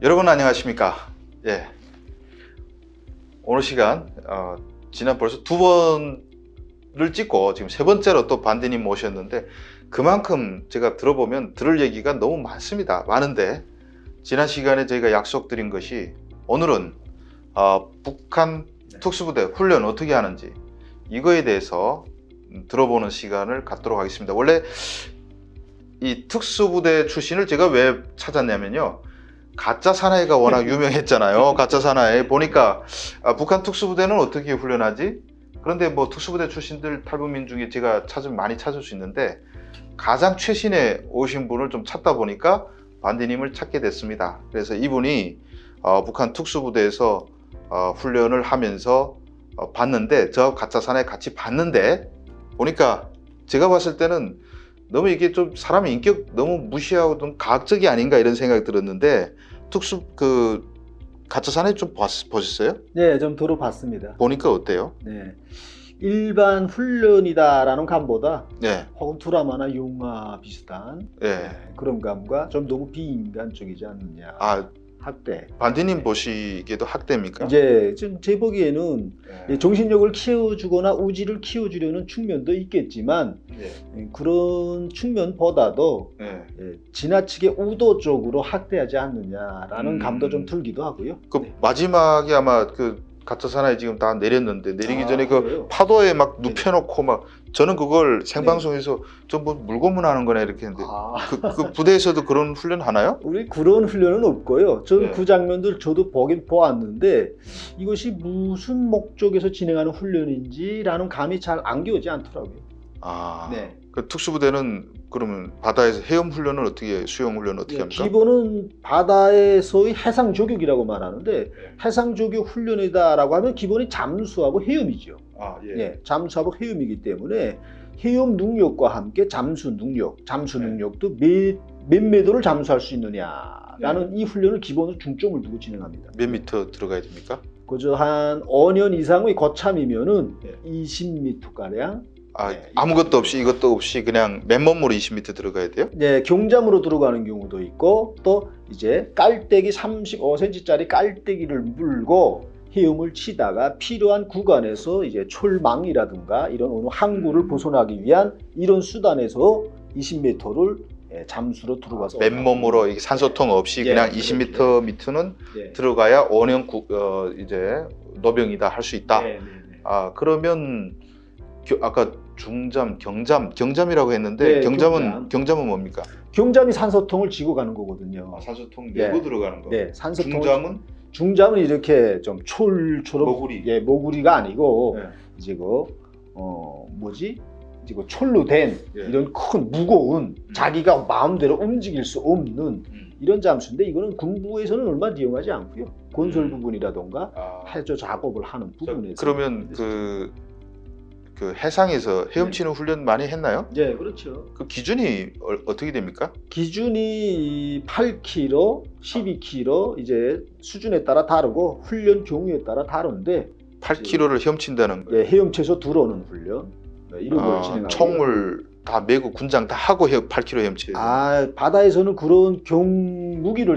여러분 안녕하십니까? 예. 오늘 시간 지난 벌써 두 번을 찍고 지금 세 번째로 또 반디님 모셨는데 그만큼 제가 들어보면 들을 얘기가 너무 많습니다. 많은데 지난 시간에 저희가 약속드린 것이 오늘은 북한 특수부대 훈련 어떻게 하는지 이거에 대해서 들어보는 시간을 갖도록 하겠습니다. 원래 이 특수부대 출신을 제가 왜 찾았냐면요. 가짜 사나이가 워낙 유명했잖아요. 가짜 사나이 보니까 북한 특수부대는 어떻게 훈련하지? 그런데 뭐 특수부대 출신들 탈북민 중에 제가 많이 찾을 수 있는데 가장 최신에 오신 분을 좀 찾다 보니까 반디님을 찾게 됐습니다. 그래서 이분이 북한 특수부대에서 훈련을 하면서 봤는데 저 가짜 사나이 같이 봤는데 보니까 제가 봤을 때는 너무 이게 좀 사람의 인격 너무 무시하고 좀 가학적이 아닌가 이런 생각이 들었는데 가짜 사나이 좀 보셨어요? 네, 좀 들어봤습니다. 보니까 어때요? 네, 일반 훈련이다라는 감보다 네, 혹은 드라마나 영화 비슷한 네. 그런 감과 좀 너무 비인간적이지 않느냐. 학대. 반디님 보시기에도 학대입니까? 이제 지금 제 보기에는 네. 정신력을 키워주거나 우지를 키워주려는 측면도 있겠지만 네. 그런 측면보다도 네. 지나치게 의도적으로 학대하지 않느냐라는 감도 좀 들기도 하고요. 그 마지막에 아마 그 가짜 사나이 지금 다 내렸는데 내리기 전에 그 그래요? 파도에 막 눕혀놓고 막 저는 그걸 생방송에서 좀 뭐 물고문하는 거네 이렇게 했는데 그 부대에서도 그런 훈련 하나요? 우리 그런 훈련은 없고요. 저는 네. 그 장면들 저도 보긴 보았는데 이것이 무슨 목적에서 진행하는 훈련인지라는 감이 잘 안겨오지 않더라고요. 네. 그 특수부대는 그러면 바다에서 헤엄 훈련을 어떻게 수영 훈련을 어떻게 합니까? 기본은 바다에서의 해상 조격이라고 말하는데 해상 조격 훈련이다라고 하면 기본이 잠수하고 헤엄이죠. 예, 잠수하고 헤엄이기 때문에 헤엄 능력과 함께 잠수 능력도 몇 미터를 잠수할 수 있느냐라는 이 훈련을 기본으로 중점을 두고 진행합니다. 몇 미터 들어가야 됩니까? 그저 한 5년 이상의 거참이면은 20m 가량. 아무것도 없이 이것도 없이 그냥 맨몸으로 20m 들어가야 돼요? 네, 경잠으로 들어가는 경우도 있고 또 이제 깔때기 35cm짜리 깔때기를 물고 헤엄을 치다가 필요한 구간에서 이제 철망이라든가 이런 어느 항구를 벗어나기 위한 이런 수단에서 20m를 잠수로 들어가서 맨몸으로 이게 산소통 없이 그냥 20m 밑은 들어가야 5년 이제 노병이다 할 수 있다. 그러면 아까 경잠이라고 했는데 경잠은 뭡니까? 경잠이 산소통을 지고 가는 거거든요. 산소통 내고 들어가는 거. 네, 산소통. 중잠은 이렇게 좀 철처럼 모구리가 아니고 이제 이제 철로 된 이런 큰 무거운 자기가 마음대로 움직일 수 없는 이런 잠수인데 이거는 군부에서는 얼마 이용하지 않고요. 건설 부분이라던가 해저 작업을 하는 부분에서. 그러면 그 해상에서 헤엄치는 훈련 많이 했나요? 네, 그렇죠. 그 기준이 어떻게 됩니까? 기준이 8km, 12km 이제 수준에 따라 다르고 훈련 경우에 따라 다른데 8km를 헤엄친다는 거예요? 네, 헤엄쳐서 들어오는 훈련 이런 걸 진행하고 총을 다 메고 군장 다 하고 8km 헤엄치요. 바다에서는 그런 무기를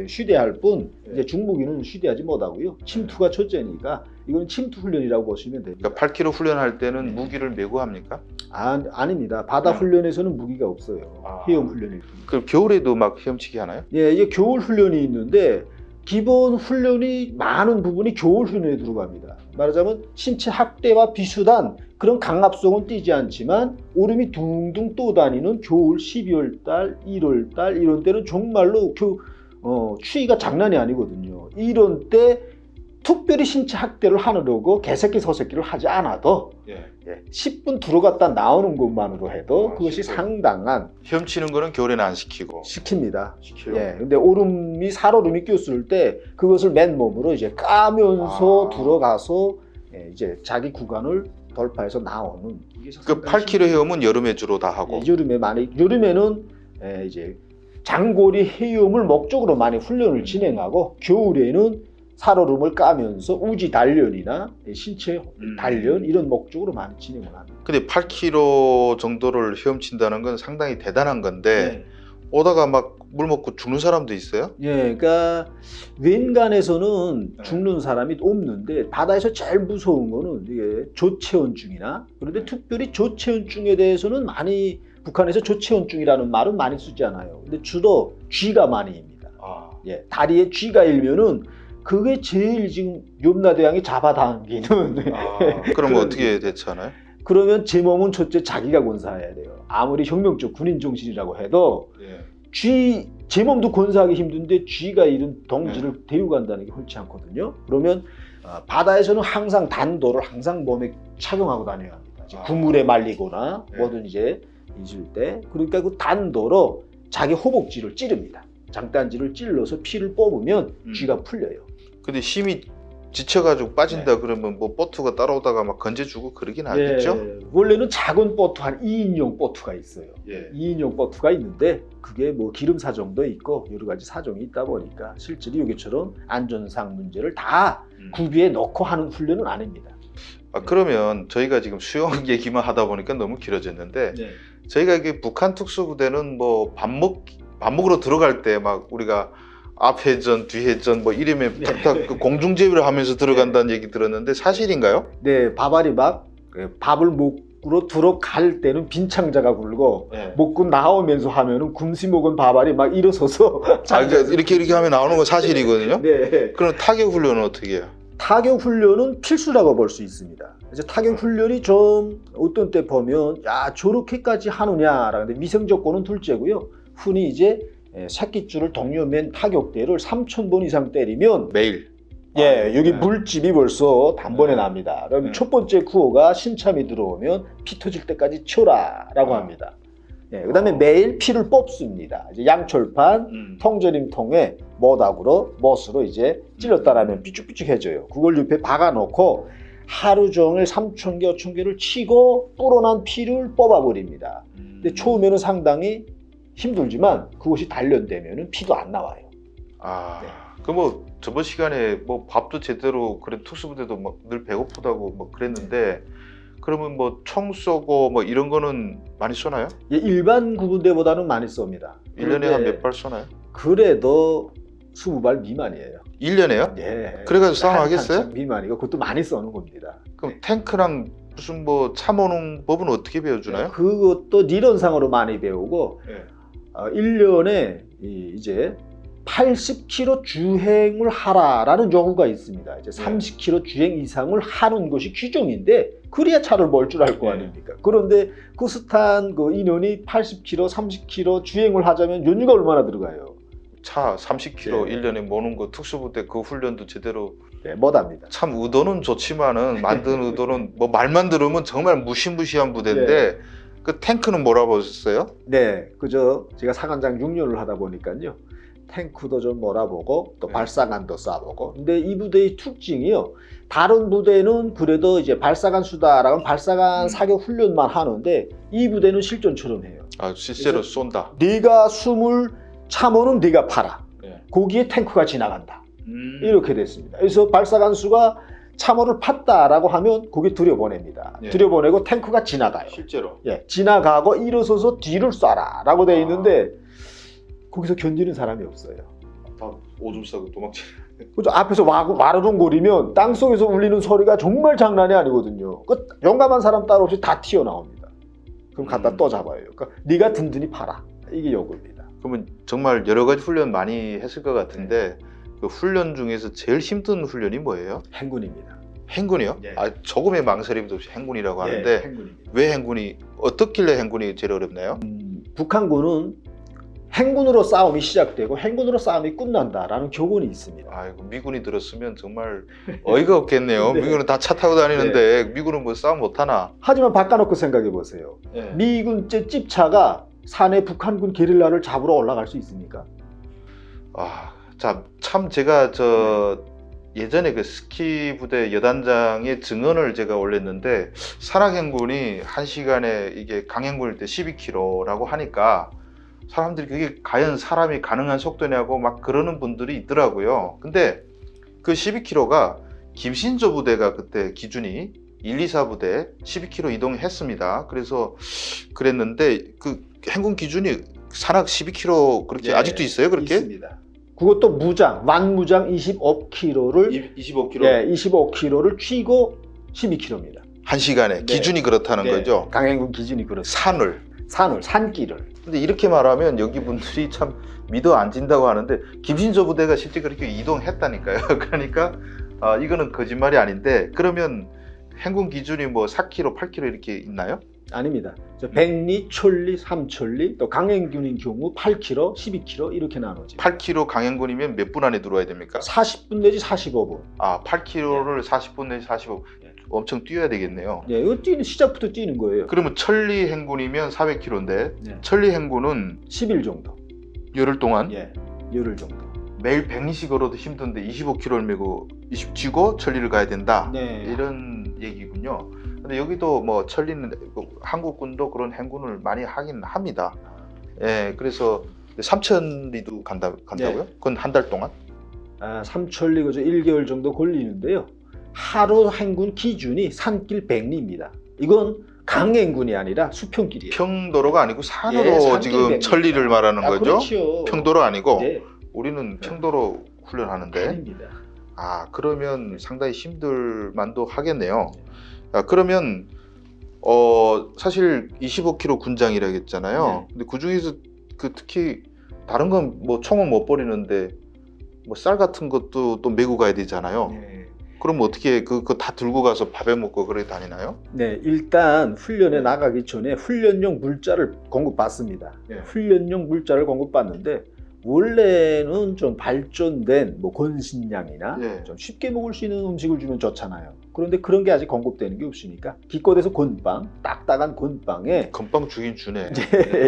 휴대할 뿐 이제 중무기는 휴대하지 못하고요. 침투가 첫째니까 이건 침투 훈련이라고 보시면 됩니다. 그러니까 8km 훈련할 때는 무기를 메고 합니까? 아닙니다. 바다 훈련에서는 무기가 없어요. 헤엄 훈련일 뿐. 그럼 겨울에도 막 헤엄치기 하나요? 예, 이게 겨울 훈련이 있는데 기본 훈련이 많은 부분이 겨울 훈련에 들어갑니다. 말하자면 신체 학대와 비슷한 그런 강압성은 띄지 않지만 얼음이 둥둥 떠다니는 겨울 12월 달, 1월 달 이런 때는 정말로 추위가 장난이 아니거든요. 이런 때 특별히 신체 학대를 하려고 개새끼 서새끼를 하지 않아도 10분 들어갔다 나오는 것만으로 해도 그것이 상당한. 헤엄치는 거는 겨울에는 안 시키고 시킵니다. 근데 살얼음이 꼈을 때 그것을 맨몸으로 이제 까면서 들어가서 이제 자기 구간을 돌파해서 나오는. 그 8km 헤엄은 여름에 주로 다 하고. 여름에는 이제 장거리 헤엄을 목적으로 많이 훈련을 진행하고 겨울에는 살얼음을 까면서 우지 단련이나 신체 단련 이런 목적으로 많이 진행을 합니다. 근데 8km 정도를 헤엄친다는 건 상당히 대단한 건데 오다가 막 물 먹고 죽는 사람도 있어요? 예, 그러니까 웬간에서는 네. 죽는 사람이 없는데 바다에서 제일 무서운 거는 이게 조체온증이나 그런데 특별히 조체온증에 대해서는 많이 북한에서 조체온증이라는 말은 많이 쓰지 않아요. 근데 주로 쥐가 많이 입니다. 아, 예, 다리에 쥐가 일면은 그게 제일 지금 염라대왕이 잡아당기는 그러면 그런 어떻게 대처하나요? 그러면 제 몸은 첫째 자기가 권사해야 돼요. 아무리 혁명적 군인 정신이라고 해도 예. 제 몸도 권사하기 힘든데 쥐가 이런 덩지를 데리고 간다는 게 옳지 않거든요. 그러면 바다에서는 항상 단도를 항상 몸에 착용하고 다녀야 합니다. 이제 그물에 말리거나 네. 뭐든 이제 있을 때 그러니까 그 단도로 자기 허벅지를 찌릅니다. 장단지를 찔러서 피를 뽑으면 쥐가 풀려요. 근데 힘이 지쳐가지고 빠진다 그러면 뭐 보트가 따라오다가 막 건져주고 그러긴 하겠죠? 예, 원래는 작은 보트 한 2인용 보트가 있어요. 예. 2인용 보트가 있는데 그게 뭐 기름 사정도 있고 여러 가지 사정이 있다 보니까 실제로 여기처럼 안전상 문제를 다 구비해 넣고 하는 훈련은 아닙니다. 그러면 저희가 지금 수영 얘기만 하다 보니까 너무 길어졌는데 저희가 이게 북한 특수부대는 뭐 밥 먹으러 들어갈 때 막 우리가 앞회전, 뒤회전 뭐 이름에 탁탁 그 공중제비를 하면서 들어간다는 얘기 들었는데 사실인가요? 네, 바바리 밥을 먹으러 들어갈 때는 빈창자가 굴고 네. 먹고 나오면서 하면은 굶시 먹은 바바리 막 일어서서 이렇게 하면 나오는 건 사실이거든요. 네. 그럼 타격 훈련은 어떻게 해요? 타격 훈련은 필수라고 볼 수 있습니다. 이제 타격 훈련이 좀 어떤 때 보면 야 저렇게까지 하느냐라는데 위생 조건은 둘째고요. 흔히 이제 새끼줄을 동료맨 타격대를 3,000번 이상 때리면 매일. 예, 여기 네. 물집이 벌써 단번에 네. 납니다. 그럼 네. 첫 번째 구호가 신참이 들어오면 피 터질 때까지 쳐라라고 합니다. 예, 그다음에 매일 피를 뽑습니다. 이제 양철판 통조림통에 못으로 이제 찔렀다라면 삐죽삐죽해져요. 그걸 옆에 박아놓고 하루 종일 3,000개, 5,000개를 치고 불어난 피를 뽑아버립니다. 근데 처음에는 상당히 힘들지만 그것이 단련되면 피도 안 나와요. 아, 네. 그 뭐 저번 시간에 뭐 밥도 제대로 그래 특수부대도 막 늘 배고프다고 뭐 그랬는데 그러면 뭐 총 쏘고 뭐 이런 거는 많이 쏘나요? 예, 일반 구분대보다는 많이 쏩니다. 1년에 한 몇 발 쏘나요? 그래도 20발 미만이에요. 1년에요? 예. 그래가지고 싸움 하겠어요? 한참 미만이고 그것도 많이 쏘는 겁니다. 그럼 탱크랑 무슨 뭐 참오는 법은 어떻게 배워주나요? 그것도理論상으로 많이 배우고 네. 1년에 이제 80km 주행을 하라라는 요구가 있습니다. 이제 30km 주행 이상을 하는 것이 규정인데 그래야 차를 몰 줄 알 거 아닙니까? 그런데 그 스탄 그 인원이 80km, 30km 주행을 하자면 연료가 얼마나 들어가요? 차 30km 네. 1년에 모는 거 특수부대 그 훈련도 제대로 네, 못합니다. 참 의도는 좋지만은 만든 의도는 뭐 말만 들으면 정말 무시무시한 부대인데 그 탱크는 뭐라고 하셨어요? 네, 그저 제가 사관장 6년을 하다 보니까요. 탱크도 좀 몰아보고 또 네. 발사관도 쏴보고. 근데 이 부대의 특징이요. 다른 부대는 그래도 이제 발사관 수다라고 발사관 사격 훈련만 하는데 이 부대는 실전처럼 해요. 아 실제로 쏜다. 네가 숨을 참으면 네가 팔아. 네. 거기에 탱크가 지나간다. 이렇게 됐습니다. 그래서 발사관 수가 참호를 팠다라고 하면 거기 들여보냅니다. 예. 들여보내고 탱크가 지나가요. 실제로. 예, 지나가고 일어서서 뒤를 쏴라라고 돼 있는데 거기서 견디는 사람이 없어요. 다 오줌 싸고 도망치. 그죠? 앞에서 와르동거리면 땅속에서 울리는 소리가 정말 장난이 아니거든요. 그 용감한 사람 따로 없이 다 튀어나옵니다. 그럼 갖다 또 잡아요. 그러니까 네가 든든히 팔아. 이게 요구입니다. 그러면 정말 여러 가지 훈련 많이 했을 것 같은데 그 훈련 중에서 제일 힘든 훈련이 뭐예요? 행군입니다. 행군이요? 예. 아 조금의 망설임도 없이 행군이라고 하는데 예, 행군입니다. 왜 행군이 어떻길래 행군이 제일 어렵나요? 북한군은 행군으로 싸움이 시작되고 행군으로 싸움이 끝난다라는 교훈이 있습니다. 아이고 미군이 들었으면 정말 어이가 없겠네요. 네. 미군은 다 차 타고 다니는데 미군은 뭐 싸움 못 하나? 하지만 바꿔놓고 생각해 보세요. 미군 찝차가 산에 북한군 게릴라를 잡으러 올라갈 수 있습니까? 아, 자, 참 제가 예전에 그 스키 부대 여단장의 증언을 제가 올렸는데 산악행군이 1시간에 이게 강행군일 때 12km라고 하니까 사람들이 그게 과연 사람이 가능한 속도냐고 막 그러는 분들이 있더라고요. 근데 그 12km가 김신조 부대가 그때 기준이 124 부대 12km 이동했습니다. 그래서 그랬는데 그 행군 기준이 산악 12km 그렇게 네, 아직도 있어요, 그렇게? 있습니다. 그것도 무장, 완무장 25km를 25km. 예, 25km를 쥐고 12km입니다. 한 시간에 네. 기준이 그렇다는 거죠. 강행군 기준이 그렇습니다. 산길을. 근데 이렇게 말하면 여기 분들이 참 믿어 안 진다고 하는데 김신조 부대가 실제 그렇게 이동했다니까요. 그러니까 이거는 거짓말이 아닌데 그러면 행군 기준이 뭐 4km, 8km 이렇게 있나요? 아닙니다. 백리, 천리, 삼천리, 또 강행군인 경우 8km, 12km 이렇게 나눠집니다. 8km 강행군이면 몇 분 안에 들어와야 됩니까? 40분 내지 45분. 8km를 40분 내지 45분. 엄청 뛰어야 되겠네요. 예, 이거 시작부터 뛰는 거예요. 그러면 천리 행군이면 400km인데 네. 천리 행군은 10일 정도. 열흘 동안 예, 열흘 정도. 매일 100리씩 걸어도 힘든데 25km를 메고 쥐고 천리를 가야 된다. 네. 이런 얘기군요. 근데 여기도 뭐 천리는 한국군도 그런 행군을 많이 하긴 합니다. 예, 그래서 삼천리도 간다고요? 그건 한 달 동안? 삼천리 그저 1개월 정도 걸리는데요. 하루 행군 기준이 산길 100리입니다. 이건 강행군이 아니라 수평길이에요. 평도로가 아니고 산으로 예, 산길 지금 100m. 천리를 말하는 거죠? 그렇죠. 평도로 아니고 네, 우리는 평도로 훈련하는데 아닙니다. 그러면 상당히 힘들만도 하겠네요. 그러면 사실 25km 군장이라 했잖아요. 네. 근데 그 중에서 특히 다른 건 뭐 총은 못 버리는데 뭐 쌀 같은 것도 또 메고 가야 되잖아요. 네. 그럼 어떻게 그거 다 들고 가서 밥에 먹고 그래 다니나요? 네, 일단 훈련에 나가기 전에 훈련용 물자를 공급받습니다. 네. 훈련용 물자를 공급받는데 원래는 좀 발전된 뭐 건신량이나 네. 좀 쉽게 먹을 수 있는 음식을 주면 좋잖아요. 그런데 그런 게 아직 공급되는 게 없으니까 기껏해서 건빵, 딱딱한 건빵에 건빵 주긴 주네.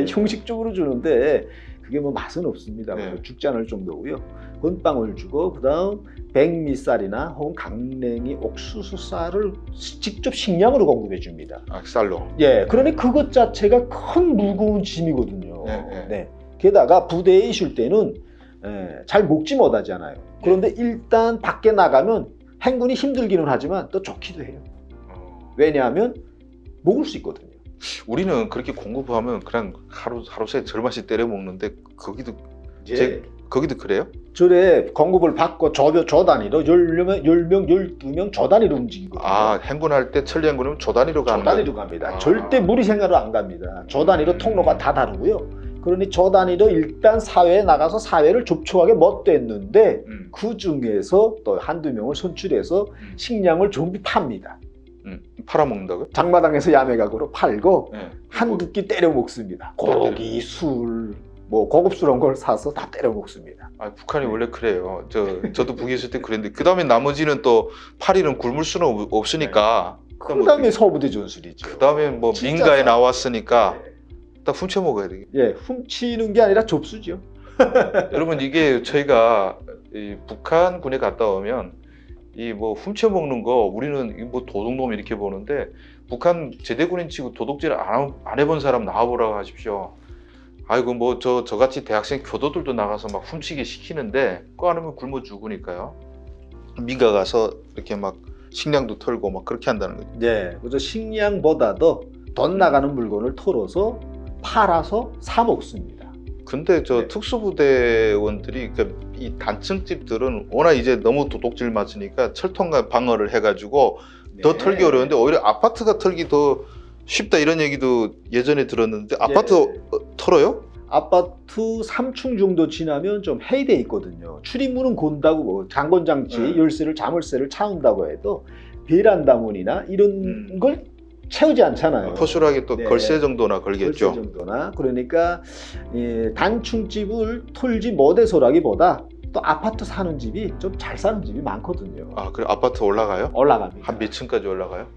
형식적으로 주는데 그게 뭐 맛은 없습니다. 네. 죽지 않을 정도고요. 건빵을 주고 그다음 백미쌀이나 혹은 강냉이, 옥수수쌀을 직접 식량으로 공급해 줍니다. 쌀로. 예, 그러니 그것 자체가 큰 무거운 짐이거든요. 네, 네. 게다가 부대에 있을 때는 잘 먹지 못하잖아요. 그런데 일단 밖에 나가면 행군이 힘들기는 하지만 또 좋기도 해요. 왜냐하면 먹을 수 있거든요. 우리는 그렇게 공급하면 그냥 하루새 절반씩 때려 먹는데 거기도 거기도 그래요? 절에 공급을 받고 조 단위로 10명, 12명 조 단위로 움직이거든요. 행군할 때 천리 행군이면 조 단위로 가는 조 단위로 갑니다. 절대 무리 생각으로 안 갑니다. 조 단위로 통로가 다 다르고요. 그러니 조 단위로 일단 사회에 나가서 사회를 접촉하게 못 됐는데 그 중에서 또 한두 명을 선출해서 식량을 전부 팝니다. 팔아먹는다고요? 장마당에서 야매각으로 팔고 네. 한두 끼 때려 먹습니다. 고기, 술, 뭐 고급스러운 걸 사서 다 때려 먹습니다. 북한이 원래 그래요. 저도 북에 있을 때 그랬는데 그 다음에 나머지는 또 8일은 굶을 수는 없으니까. 그 다음에 서부대 전술이죠. 그 다음에 뭐 진짜 민가에 나왔으니까 딱 훔쳐 먹어야 되겠. 예, 훔치는 게 아니라 접수죠. 여러분 이게 저희가 이 북한군에 갔다 오면 이 뭐 훔쳐 먹는 거 우리는 뭐 도둑놈 이렇게 보는데 북한 제대군인 치고 도둑질 안 해본 사람 나와보라고 하십시오. 아이고 뭐 저같이 대학생 교도들도 나가서 막 훔치게 시키는데 그거 안 하면 굶어 죽으니까요. 민가 가서 이렇게 막 식량도 털고 막 그렇게 한다는 거죠. 네, 그래서 식량보다도 돈 나가는 물건을 털어서 팔아서 사 먹습니다. 근데 네. 특수부대원들이 이 단층집들은 워낙 이제 너무 도둑질 맞으니까 철통과 방어를 해가지고 더 털기 어려운데 오히려 아파트가 털기 더 쉽다 이런 얘기도 예전에 들었는데 아파트 털어요? 아파트 3층 정도 지나면 좀 해이돼 있거든요. 출입문은 곤다고 뭐 장건장치 열쇠를 자물쇠를 차운다고 해도 베란다 문이나 이런 걸 채우지 않잖아요. 포슐하게 또 걸쇠 정도나 걸겠죠. 걸쇠 정도나. 그러니까 단층집을 털지 못해서라기보다 또 아파트 사는 집이 좀 잘 사는 집이 많거든요. 그래 아파트 올라가요? 올라갑니다. 한 몇 층까지 올라가요?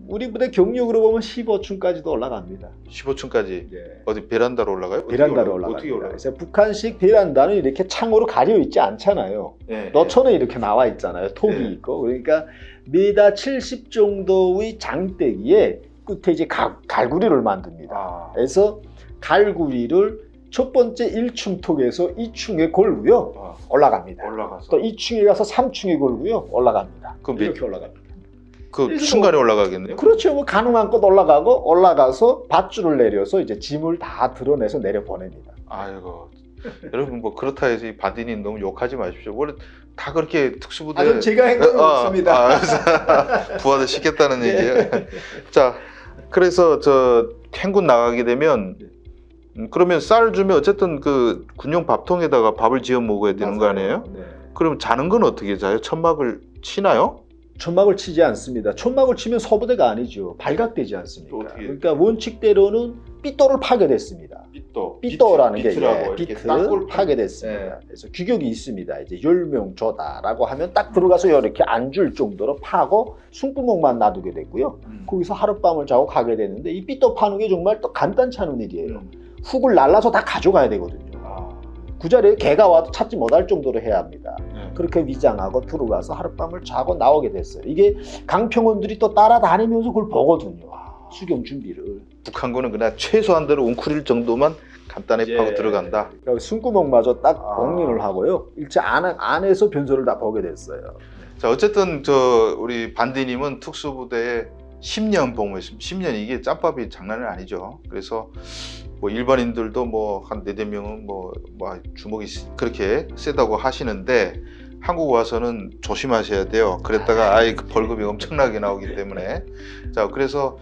우리 부대 경력으로 보면 15층까지도 올라갑니다. 15층까지. 네. 어디 베란다로 올라가요? 베란다로 어떻게 올라갑니다. 올라가요? 그래서 북한식 베란다는 이렇게 창으로 가려 있지 않잖아요. 너천에 이렇게 나와 있잖아요. 톡이 있고. 그러니까 미터 70 정도의 장대기에 끝에 이제 갈구리를 만듭니다. 그래서 갈구리를 첫 번째 1층 톡에서 2층에 걸고요. 올라갑니다. 올라가서 또 2층에 가서 3층에 걸고요. 올라갑니다. 그럼 이렇게 올라갑니다. 그 그래서 순간에 올라가겠네요. 그렇죠. 뭐 가능한 것 올라가서 밧줄을 내려서 이제 짐을 다 드러내서 내려 보냅니다. 아이고 여러분 뭐 그렇다 해서 이 반디님 너무 욕하지 마십시오. 원래 다 그렇게 특수부대. 전 제가 한 건 없습니다. 부하들 시켰다는 네. 얘기예요. 자, 그래서 저 행군 나가게 되면 그러면 쌀 주면 어쨌든 그 군용 밥통에다가 밥을 지어 먹어야 되는 거 아니에요? 네. 그럼 자는 건 어떻게 자요? 천막을 치나요? 천막을 치지 않습니다. 천막을 치면 서부대가 아니죠. 발각되지 않습니까? 또 어떻게- 그러니까 원칙대로는 삐또를 파게 됐습니다. 삐또라는 게 비트 파괴됐습니다. 그래서 규격이 있습니다. 이제 10명 조다라고 하면 딱 들어가서 이렇게 앉을 정도로 파고 숨구멍만 놔두게 됐고요. 거기서 하룻밤을 자고 가게 되는데 이 삐또 파는 게 정말 또 간단치 않은 일이에요. 훅을 날라서 다 가져가야 되거든요. 그 자리에 개가 와도 찾지 못할 정도로 해야 합니다. 그렇게 위장하고 들어가서 하룻밤을 자고 나오게 됐어요. 이게 강평원들이 또 따라다니면서 그걸 보거든요. 수경 준비를. 북한군은 그냥 최소한대로 웅크릴 정도만 간단히 파고 들어간다. 그러니까 숨구멍마저 딱 봉인을 하고요. 일체 안에서 변소를 다 보게 됐어요. 자, 어쨌든 저 우리 반디님은 특수부대에 10년 복무했습니다. 10년 이게 짬밥이 장난이 아니죠. 그래서 뭐 일반인들도 뭐 한 4~5명은 뭐 주먹이 그렇게 세다고 하시는데 한국 와서는 조심하셔야 돼요. 그랬다가 그 벌금이 엄청나게 나오기 때문에. 자, 그래서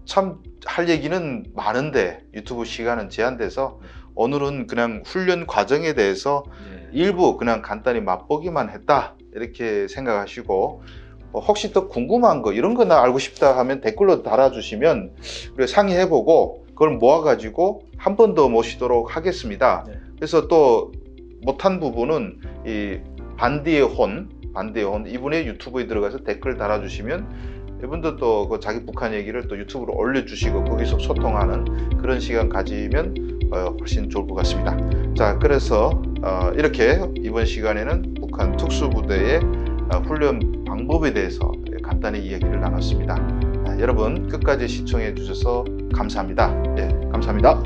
참 할 얘기는 많은데 유튜브 시간은 제한돼서 오늘은 그냥 훈련 과정에 대해서 일부 그냥 간단히 맛보기만 했다 이렇게 생각하시고 혹시 더 궁금한 거 이런 거 나 알고 싶다 하면 댓글로 달아주시면 우리가 상의해보고 그걸 모아가지고 한 번 더 모시도록 하겠습니다. 그래서 또 못한 부분은 이 반디의 혼 이분의 유튜브에 들어가서 댓글 달아주시면 이분도 또 그 자기 북한 얘기를 또 유튜브로 올려주시고 거기서 소통하는 그런 시간 가지면 훨씬 좋을 것 같습니다. 자, 그래서 이렇게 이번 시간에는 북한 특수부대의 훈련 방법에 대해서 간단히 이야기를 나눴습니다. 여러분 끝까지 시청해 주셔서 감사합니다. 감사합니다.